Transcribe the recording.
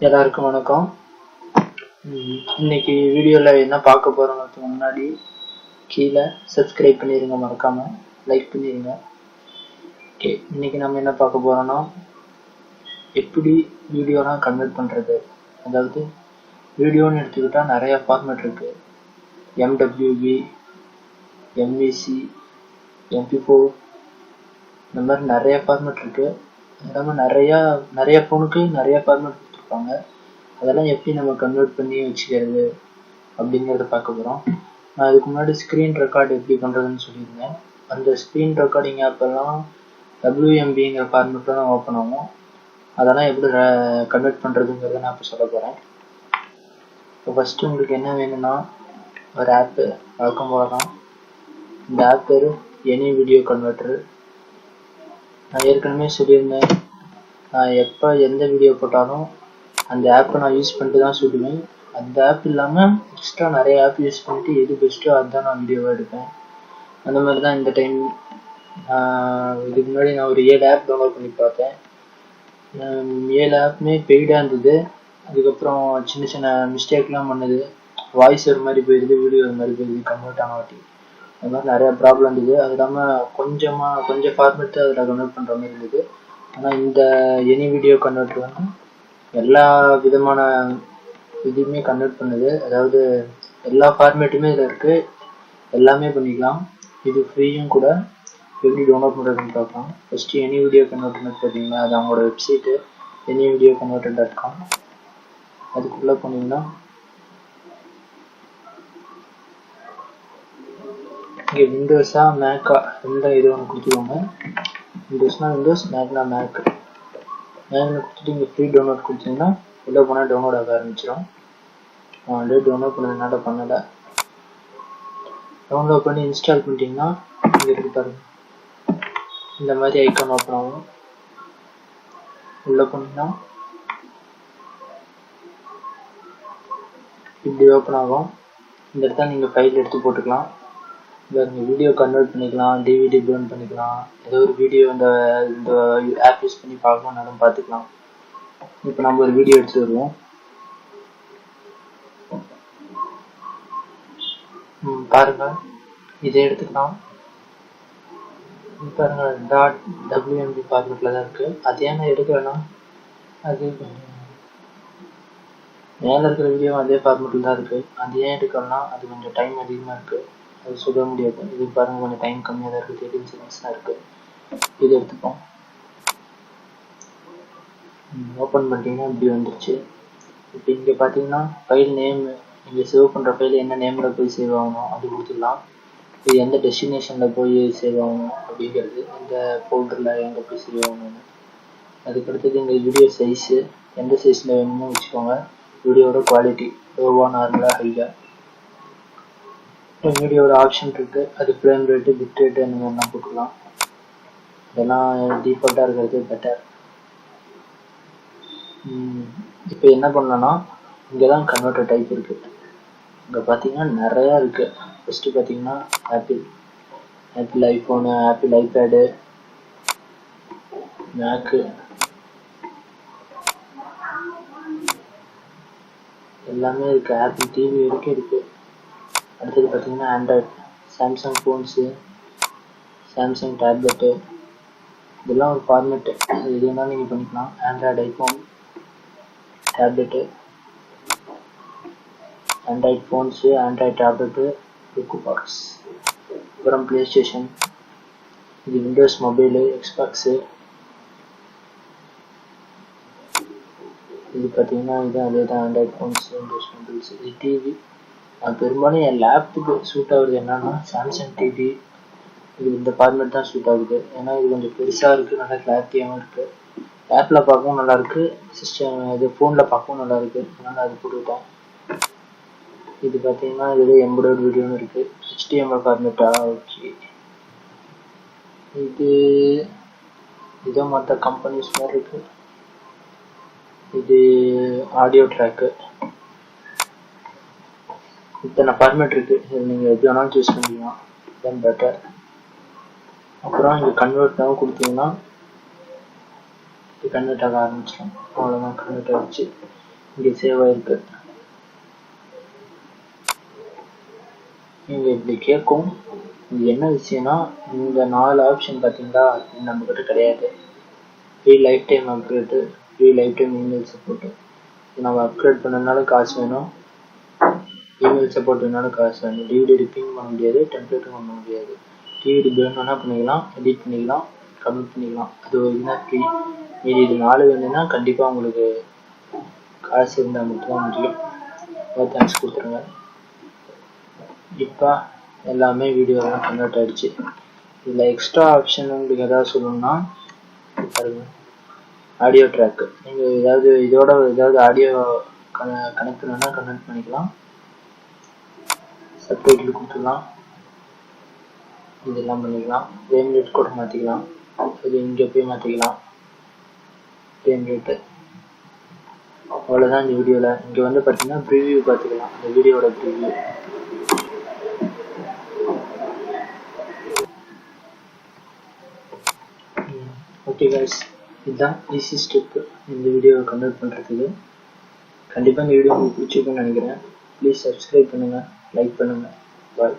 எல்லாருக்கும் வணக்கம். இன்னைக்கு வீடியோவில் என்ன பார்க்க போகிறோங்கிறதுக்கு முன்னாடி கீழே சப்ஸ்கிரைப் பண்ணிடுங்க, மறக்காமல் லைக் பண்ணிடுங்க. ஓகே, இன்னைக்கு நம்ம என்ன பார்க்க போகிறோன்னா எப்படி வீடியோலாம் கன்வெர்ட் பண்ணுறது. அதாவது வீடியோன்னு எடுத்துக்கிட்டால் நிறையா ஃபார்மேட் இருக்குது. MWV, MVC, MP4 இந்த மாதிரி நிறைய ஃபார்மேட் இருக்குது. அது இல்லாமல் நிறைய ஃபோனுக்கு நிறைய ஃபார்மேட் கொடுத்துருப்பாங்க. அதெல்லாம் எப்படி நம்ம கன்வெர்ட் பண்ணி வச்சுக்கிறது அப்படிங்கிறத பார்க்க போகிறோம். நான் அதுக்கு முன்னாடி ஸ்க்ரீன் ரெக்கார்டு எப்படி பண்ணுறதுன்னு சொல்லியிருந்தேன். அந்த ஸ்க்ரீன் ரெக்கார்டிங் ஆப்பெல்லாம் WMBங்கிற ஃபார்மேட்டில் தான் ஓப்பன் ஆகும். அதெல்லாம் எப்படி கன்வெர்ட் பண்ணுறதுங்கிறத நான் இப்போ சொல்ல போகிறேன். இப்போ ஃபஸ்ட்டு உங்களுக்கு என்ன வேணும்னா ஒரு ஆப்பு வழக்கம் போல தான். இந்த ஆப் பேர் எனி வீடியோ கன்வெர்ட்டர். நான் ஏற்கனவே சொல்லியிருந்தேன், நான் எப்போ எந்த வீடியோ போட்டாலும் அந்த ஆப்பை நான் யூஸ் பண்ணிட்டு தான் சுடுவேன். அந்த ஆப் இல்லாமல் எக்ஸ்ட்ரா நிறைய ஆப் யூஸ் பண்ணிட்டு எது பெஸ்ட்டோ அதுதான் நான் வீடியோவாக எடுப்பேன். அந்த மாதிரி தான் இந்த டைம். இதுக்கு முன்னாடி நான் ஒரு 7 ஆப் டவுன்லோட் பண்ணி பார்த்தேன். 7 ஆப்புமே பெய்டாக இருந்தது. அதுக்கப்புறம் சின்ன சின்ன மிஸ்டேக்லாம் பண்ணுது. வாய்ஸ் ஒரு மாதிரி போயிடுது, வீடியோ ஒரு மாதிரி போயிடுது கன்வெர்ட் ஆன வாட்டி. அது மாதிரி நிறையா ப்ராப்ளம் இருந்தது. அது இல்லாமல் கொஞ்சம் ஃபார்மேட்டு அதில் கன்வெர்ட் பண்ணுற மாதிரி இருந்தது. ஆனால் இந்த எனி வீடியோ கன்வெர்ட்டர் வந்து எல்லா விதமான இதுவுமே கன்வெர்ட் பண்ணுது. அதாவது எல்லா ஃபார்மேட்டுமே இதில் இருக்குது, எல்லாமே பண்ணிக்கலாம். இது ஃப்ரீயும் கூட. எப்படி டவுன்லோட் பண்ணுறதுன்னு பார்க்கலாம். ஃபஸ்ட்டு எனி வீடியோ கன்வெர்ட்டர்னு பார்த்தீங்கன்னா அது அவங்களோட வெப்சைட்டு anyvideoconverter.com. அதுக்குள்ளே போனீங்கன்னா இங்கே விண்டோஸா மேக்கா எந்த இது ஒன்று கொடுத்துருவாங்க. விண்டோஸ்னால் விண்டோஸ், மேக்னா மேக். மேக்னு கொடுத்துட்டு இங்கே ஃப்ரீ டவுன்லோட் கொடுத்தீங்கன்னா உள்ளே போனால் டவுன்லோட் ஆக ஆரம்பிச்சிடும். ஆல்ரெடி டவுன்லோட் பண்ணதுனால பண்ணலை. டவுன்லோட் பண்ணி இன்ஸ்டால் பண்ணிட்டீங்கன்னா இங்கே இருக்கு பாருங்க, இந்த மாதிரி ஐக்கான் ஓப்பன் ஆகும். உள்ளே போனீங்கன்னா இப்படி ஓப்பன் ஆகும். இந்த இடத்துல நீங்கள் ஃபைல் எடுத்து போட்டுக்கலாம். நீங்கள் வீடியோ கன்வெர்ட் பண்ணிக்கலாம், DVD பர்ன் பண்ணிக்கலாம், ஏதோ ஒரு வீடியோ இந்த ஆப் யூஸ் பண்ணி பார்க்கணுன்னாலும் பார்த்துக்கலாம். இப்போ நம்ம ஒரு வீடியோ எடுத்துகிட்டு வருவோம். பாருங்கள், இதை எடுத்துக்கலாம். பாருங்கள், .wmb ஃபார்மேட்டில் தான் இருக்குது. அது ஏன் நான் எடுக்கிறேன்னா அது மேலே இருக்கிற வீடியோ அதே ஃபார்மேட்டில் தான் இருக்குது. அது ஏன் எடுக்கணும்னா அது கொஞ்சம் டைம் அதிகமாக இருக்குது, அது சொல்ல முடியாது. இது பாருங்கள், கொஞ்சம் டைம் கம்மியாக தான் இருக்குது, 13 செகண்ட்ஸ் தான் இருக்குது. இது எடுத்துப்போம். ஓப்பன் பண்ணிட்டீங்கன்னா இப்படி வந்துருச்சு. இப்போ இங்கே பார்த்தீங்கன்னா ஃபைல் நேம், நீங்கள் சேவ் பண்ணுற ஃபைல் என்ன நேமில் போய் சேவ் ஆகணும் அது கொடுத்துடலாம். இது எந்த டெஸ்டினேஷனில் போய் சேவ் ஆகணும் அப்படிங்கிறது, எந்த ஃபோல்டரில் எங்கே போய் சேவ் ஆகணும்னு. அதுக்கடுத்தது இந்த வீடியோ சைஸு எந்த சைஸில் வேணுமோ வச்சுக்கோங்க. வீடியோட குவாலிட்டி லோவாக, நார்மலாக, ஹையாக. வீடியோட ஆப்ஷன் இருக்குது, அது ஃப்ரேம் ரேட்டு, பிட் ரேட்டு அந்த மாதிரிலாம் போட்டுக்கலாம். இதெல்லாம் டிஃபால்ட்டாக இருக்கிறது பெட்டர். இப்போ என்ன பண்ணலான்னா இங்கே தான் கன்வெர்ட்டர் டைப் இருக்குது. இங்கே பார்த்தீங்கன்னா நிறையா இருக்குது. ஃபஸ்ட்டு பார்த்தீங்கன்னா ஆப்பிள் ஐஃபோனு, ஆப்பிள் ஐபேடு, மேக்கு, எல்லாமே இருக்குது. ஆப்பிள் டிவி வரைக்கும் இருக்குது. அடுத்தது பார்த்தீங்கன்னா Android, Samsung phones, Samsung tablet, இதெல்லாம் ஒரு ஃபார்மேட்டு. அது எது வேணாலும் நீங்கள் பண்ணிக்கலாம். Android iPhone, tablet, Android phones, Android tablet, book box, அப்புறம் ப்ளே ஸ்டேஷன், இது விண்டோஸ் மொபைலு, எக்ஸ்பாக்ஸு. இது பார்த்தீங்கன்னா இது அதே தான், ஆண்ட்ராய்ட் ஃபோன்ஸ், விண்டோஸ் மொபைல்ஸ். இது டிவி. பெரும்பாலும் என் லேப்டாப்புக்கு சூட் ஆகுது என்னன்னா சாம்சங் டிவி. இது இந்த ஃபார்மேட் தான் சூட் ஆகுது. ஏன்னா இது கொஞ்சம் பெருசாக இருக்குது, நல்லா கிளாரிட்டியாகவும் இருக்குது. ஆப்பில் பார்க்கவும் நல்லாயிருக்கு, இது ஃபோனில் பார்க்கவும் நல்லாயிருக்கு. அதனால் அது போட்டுக்கிட்டேன். இது பார்த்தீங்கன்னா இது எம்பர்டர்ட் வீடியோன்னு இருக்குது, HTML ஃபார்மேட்டா. ஓகே, இதோ மற்ற கம்பெனிஸ் மாதிரி இருக்குது. இது ஆடியோ ட்ராக்கு. இத்தனை ஃபார்மேட் இருக்குது. இது நீங்கள் எது வேணாலும் சூஸ் பண்ணிக்கலாம், தென் பெட்டர். அப்புறம் இங்கே கன்வெர்ட்டாகவும் கொடுத்தீங்கன்னா இது கன்வெர்ட் ஆக ஆரம்பிச்சிடும். அவ்வளோதான், கன்வெர்ட் ஆகிடுச்சு. இங்கே சேவ் ஆயிருக்கு. நீங்கள் இப்படி கேட்கும். இது என்ன விஷயம்னா, இந்த 4 ஆப்ஷன் பார்த்தீங்களா, இது நம்மக்கிட்ட கிடையாது. Free life time upgrade, free life time email support. நம்ம அப்கிரேட் பண்ணனாலும் காசு வேணும், இமெயில் சப்போர்ட் வேணாலும் காசு வேணும். டிவிடி ரிப்பிங் பண்ண முடியாது, டெம்ப்ளேட்டும் பண்ண முடியாது. டிவிடி வேணும்னா பண்ணிக்கலாம், எடிட் பண்ணிக்கலாம், கமெண்ட் பண்ணிக்கலாம். அது ஒரு இதுதான் ஃப்ரீ. மீதி இது 4 வேணும்னா கண்டிப்பாக உங்களுக்கு காசு இருந்தால் மட்டும்தான் முடியும். தேங்க்ஸ் கொடுத்துருங்க. இப்போ எல்லாமே வீடியோலாம் கன்வெர்ட் ஆகிடுச்சு. இதில் எக்ஸ்ட்ரா ஆப்ஷன் உங்களுக்கு எதாவது சொல்லணும்னா பாருங்க, ஆடியோ ட்ராக்கு. நீங்கள் ஏதாவது இதோட ஏதாவது ஆடியோ கனெக்ட் பண்ணணும்னா கனெக்ட் பண்ணிக்கலாம், சப்டைட்டில் கொடுத்துக்கலாம், இதெல்லாம் பண்ணிக்கலாம். ஃப்ரேம் ரேட் கூட மாற்றிக்கலாம், அது இங்கே போய் மாற்றிக்கலாம் ஃப்ரேம் ரேட்டு. அவ்வளோதான் இந்த வீடியோவில். இங்கே வந்து பார்த்தீங்கன்னா ப்ரிவியூ பார்த்துக்கலாம், இந்த வீடியோட ப்ரிவியூ. ஓகே கைஸ், இதுதான் ஈஸி ஸ்டெப்பு இந்த வீடியோவை கன்வெர்ட் பண்ணுறதுக்கு. கண்டிப்பாக இந்த வீடியோ உங்களுக்கு பிடிச்சிருக்குன்னு நினைக்கிறேன். ப்ளீஸ் சப்ஸ்கிரைப் பண்ணுங்கள், லைக் பண்ணுங்கள். பாய்.